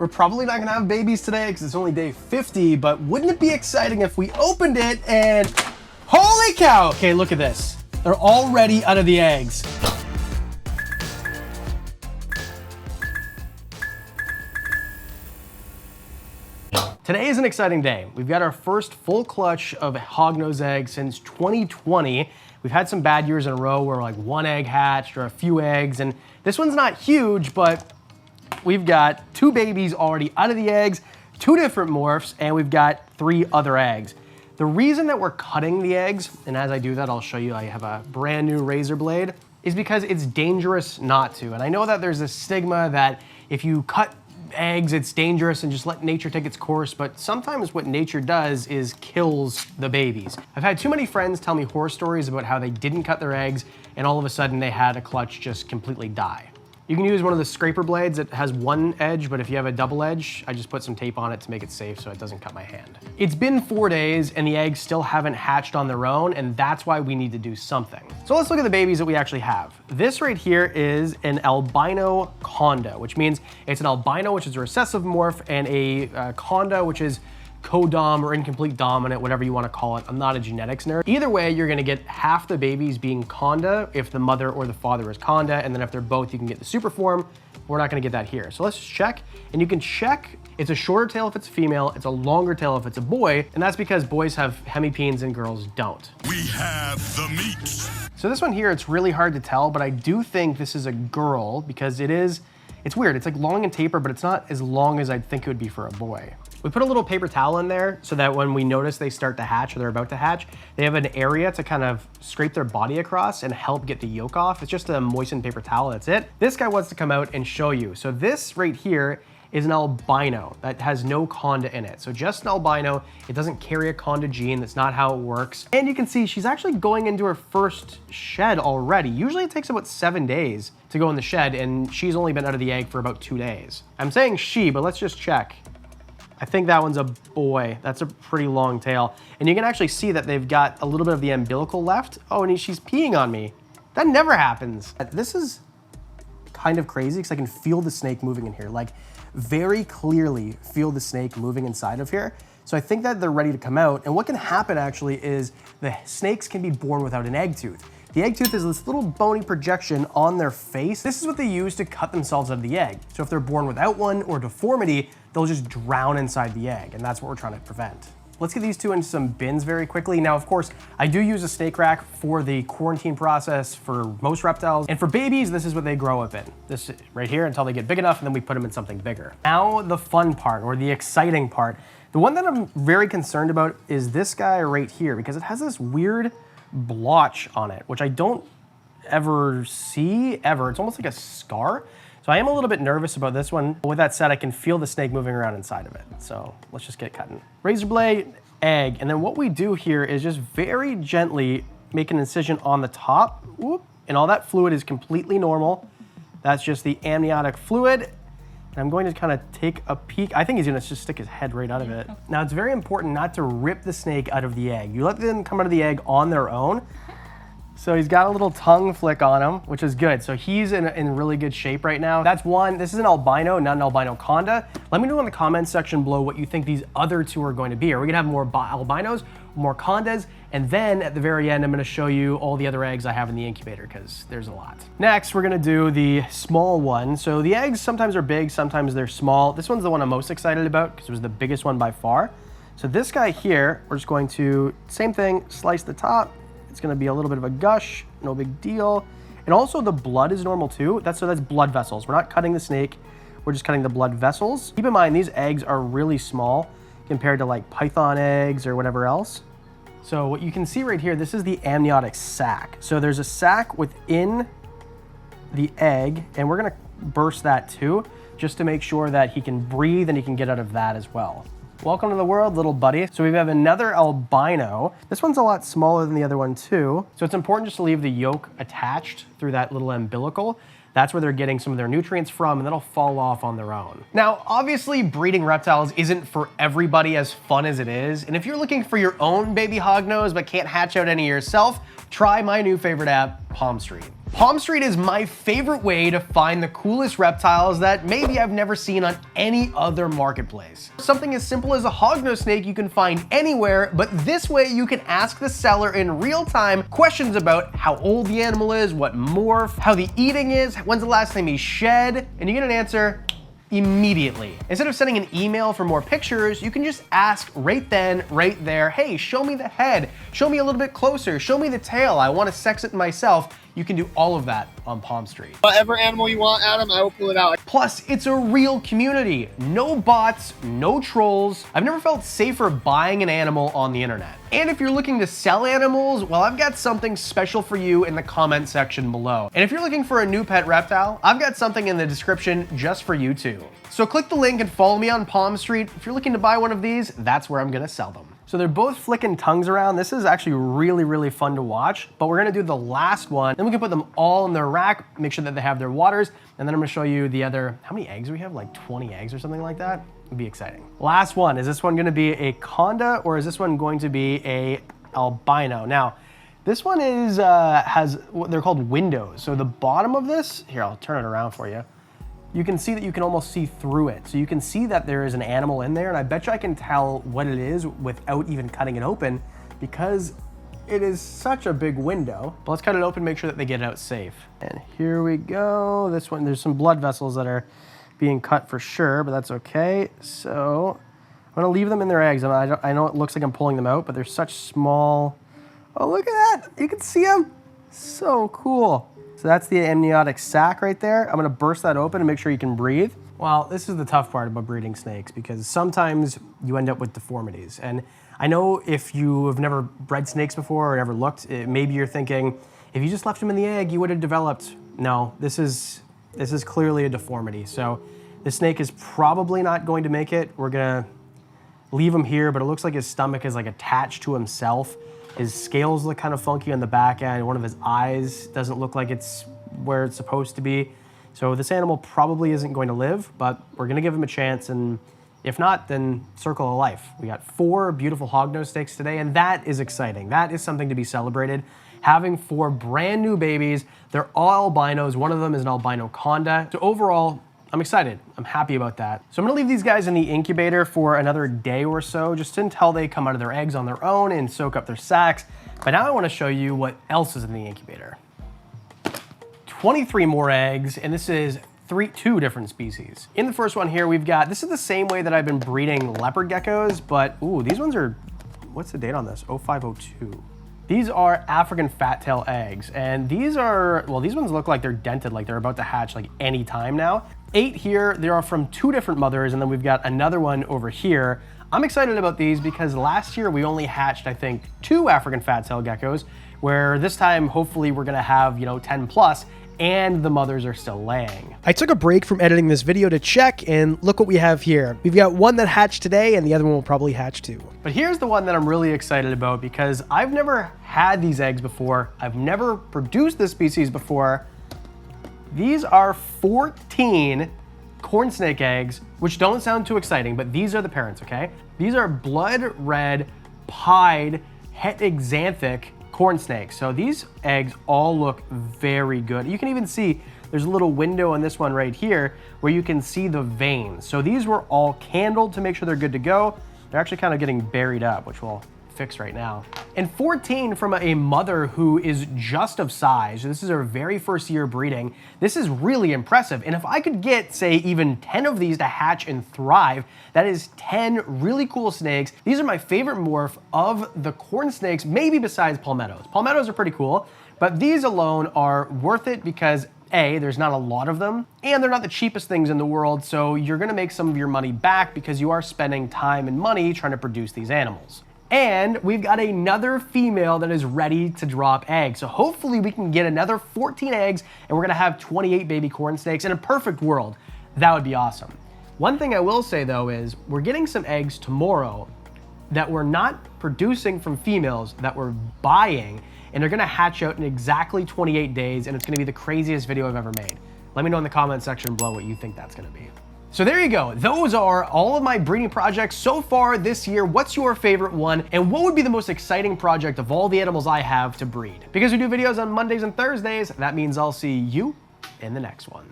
We're probably not gonna have babies today because it's only day 50, but wouldn't it be exciting if we opened it and holy cow! Okay, look at this. They're already out of the eggs. Today is an exciting day. We've got our first full clutch of hognose eggs since 2020. We've had some bad years in a row where like one egg hatched or a few eggs, and this one's not huge, but we've got 2 babies already out of the eggs, 2 different morphs, and we've got 3 other eggs. The reason that we're cutting the eggs, and as I do that, I'll show you I have a brand new razor blade, is because it's dangerous not to. And I know that there's a stigma that if you cut eggs, it's dangerous and just let nature take its course, but sometimes what nature does is kills the babies. I've had too many friends tell me horror stories about how they didn't cut their eggs and all of a sudden they had a clutch just completely die. You can use one of the scraper blades that has one edge, but if you have a double edge, I just put some tape on it to make it safe so it doesn't cut my hand. It's been 4 days and the eggs still haven't hatched on their own, and that's why we need to do something. So let's look at the babies that we actually have. This right here is an albino conda, which means it's an albino, which is a recessive morph, and a conda, which is co-dom or incomplete dominant, whatever you want to call it. I'm not a genetics nerd. Either way, you're going to get half the babies being conda if the mother or the father is conda, and then if they're both, you can get the super form. We're not going to get that here. So let's just check, and you can check. It's a shorter tail if it's a female, it's a longer tail if it's a boy, and that's because boys have hemipenes and girls don't. We have the meat. So this one here, it's really hard to tell, but I do think this is a girl because it's weird. It's like long and taper, but it's not as long as I'd think it would be for a boy. We put a little paper towel in there so that when we notice they start to hatch or they're about to hatch, they have an area to kind of scrape their body across and help get the yolk off. It's just a moistened paper towel, that's it. This guy wants to come out and show you. So this right here is an albino that has no conda in it. So just an albino, it doesn't carry a conda gene, that's not how it works. And you can see she's actually going into her first shed already. Usually it takes about 7 days to go in the shed, and she's only been out of the egg for about 2 days. I'm saying she, but let's just check. I think that one's a boy. That's a pretty long tail. And you can actually see that they've got a little bit of the umbilical left. Oh, and she's peeing on me. That never happens. This is kind of crazy because I can feel the snake moving in here. Like very clearly feel the snake moving inside of here. So I think that they're ready to come out. And what can happen actually is the snakes can be born without an egg tooth. The egg tooth is this little bony projection on their face. This is what they use to cut themselves out of the egg. So if they're born without one or deformity, they'll just drown inside the egg, and that's what we're trying to prevent. Let's get these 2 into some bins very quickly. Now, of course, I do use a snake rack for the quarantine process for most reptiles, and for babies, this is what they grow up in. This right here until they get big enough, and then we put them in something bigger. Now, the fun part, or the exciting part. The one that I'm very concerned about is this guy right here, because it has this weird blotch on it, which I don't ever see, ever. It's almost like a scar. So I am a little bit nervous about this one. With that said, I can feel the snake moving around inside of it. So let's just get cutting. Razor blade, egg, and then what we do here is just very gently make an incision on the top. Whoop, and all that fluid is completely normal. That's just the amniotic fluid. And I'm going to kind of take a peek. I think he's gonna just stick his head right out of it. Now it's very important not to rip the snake out of the egg. You let them come out of the egg on their own. So he's got a little tongue flick on him, which is good. So he's in really good shape right now. That's one. This is an albino, not an albino conda. Let me know in the comments section below what you think these other 2 are going to be. Are we gonna have more albinos, more condas? And then at the very end, I'm gonna show you all the other eggs I have in the incubator because there's a lot. Next, we're gonna do the small one. So the eggs sometimes are big, sometimes they're small. This one's the one I'm most excited about because it was the biggest one by far. So this guy here, we're just going to, same thing, slice the top. It's gonna be a little bit of a gush, no big deal. And also the blood is normal too. That's blood vessels. We're not cutting the snake, we're just cutting the blood vessels. Keep in mind, these eggs are really small compared to like python eggs or whatever else. So what you can see right here, this is the amniotic sac. So there's a sac within the egg, and we're gonna burst that too, just to make sure that he can breathe and he can get out of that as well. Welcome to the world, little buddy. So we have another albino. This one's a lot smaller than the other one too. So it's important just to leave the yolk attached through that little umbilical. That's where they're getting some of their nutrients from, and that'll fall off on their own. Now, obviously breeding reptiles isn't for everybody as fun as it is. And if you're looking for your own baby hognose but can't hatch out any yourself, try my new favorite app, Palm Street. Palm Street is my favorite way to find the coolest reptiles that maybe I've never seen on any other marketplace. Something as simple as a hognose snake you can find anywhere, but this way you can ask the seller in real time questions about how old the animal is, what morph, how the eating is, when's the last time he shed, and you get an answer immediately. Instead of sending an email for more pictures, you can just ask right then, right there, hey, show me the head, show me a little bit closer, show me the tail, I want to sex it myself. You can do all of that on Palm Street. Whatever animal you want, Adam, I will pull it out. Plus, it's a real community. No bots, no trolls. I've never felt safer buying an animal on the internet. And if you're looking to sell animals, well, I've got something special for you in the comment section below. And if you're looking for a new pet reptile, I've got something in the description just for you too. So click the link and follow me on Palm Street. If you're looking to buy one of these, that's where I'm gonna sell them. So they're both flicking tongues around. This is actually really, really fun to watch, but we're gonna do the last one. Then we can put them all in their rack, make sure that they have their waters, and then I'm gonna show you the other, how many eggs do we have? Like 20 eggs or something like that? It'd be exciting. Last one, is this one gonna be a conda or is this one going to be a albino? Now, this one is, has what they're called windows. So the bottom of this, here, I'll turn it around for you. You can see that you can almost see through it. So you can see that there is an animal in there, and I bet you I can tell what it is without even cutting it open because it is such a big window. But let's cut it open, make sure that they get it out safe. And here we go. This one, there's some blood vessels that are being cut for sure, but that's okay. So I'm gonna leave them in their eggs. I know it looks like I'm pulling them out, but they're such small. Oh, look at that. You can see them. So cool. So that's the amniotic sac right there. I'm gonna burst that open and make sure you can breathe. Well, this is the tough part about breeding snakes because sometimes you end up with deformities. And I know if you have never bred snakes before or ever looked, maybe you're thinking, if you just left them in the egg, you would have developed. No, this is clearly a deformity. So this snake is probably not going to make it. We're gonna leave him here, but it looks like his stomach is like attached to himself. His scales look kind of funky on the back end. One of his eyes doesn't look like it's where it's supposed to be. So this animal probably isn't going to live, but we're gonna give him a chance, and if not, then circle of life. We got 4 beautiful hognose snakes today, and that is exciting. That is something to be celebrated. Having 4 brand new babies, they're all albinos. One of them is an albino conda. So overall, I'm excited. I'm happy about that. So I'm gonna leave these guys in the incubator for another day or so, just until they come out of their eggs on their own and soak up their sacs. But now I wanna show you what else is in the incubator. 23 more eggs, and this is 2 different species. In the first one here, we've got, this is the same way that I've been breeding leopard geckos, but ooh, these ones are, what's the date on this? 0502. These are African fat tail eggs, and these are, well, these ones look like they're dented, like they're about to hatch like any time now. 8 here, they are from 2 different mothers, and then we've got another one over here. I'm excited about these because last year we only hatched, I think, 2 African fat tail geckos, where this time, hopefully we're gonna have, 10 plus, and the mothers are still laying. I took a break from editing this video to check, and look what we have here. We've got one that hatched today, and the other one will probably hatch too. But here's the one that I'm really excited about because I've never had these eggs before. I've never produced this species before. These are 14 corn snake eggs, which don't sound too exciting, but these are the parents, okay? These are blood red, pied, hexanthic corn snakes. So these eggs all look very good. You can even see there's a little window on this one right here where you can see the veins. So these were all candled to make sure they're good to go. They're actually kind of getting buried up, which we'll fix right now. And 14 from a mother who is just of size. This is her very first year breeding. This is really impressive. And if I could get, say, even 10 of these to hatch and thrive, that is 10 really cool snakes. These are my favorite morph of the corn snakes, maybe besides palmettos. Palmettos are pretty cool, but these alone are worth it because A, there's not a lot of them, and they're not the cheapest things in the world, so you're gonna make some of your money back because you are spending time and money trying to produce these animals. And we've got another female that is ready to drop eggs. So hopefully we can get another 14 eggs and we're gonna have 28 baby corn snakes. In a perfect world, that would be awesome. One thing I will say though is we're getting some eggs tomorrow that we're not producing from females, that we're buying, and they're gonna hatch out in exactly 28 days, and it's gonna be the craziest video I've ever made. Let me know in the comment section below what you think that's gonna be. So there you go. Those are all of my breeding projects so far this year. What's your favorite one? And what would be the most exciting project of all the animals I have to breed? Because we do videos on Mondays and Thursdays, that means I'll see you in the next one.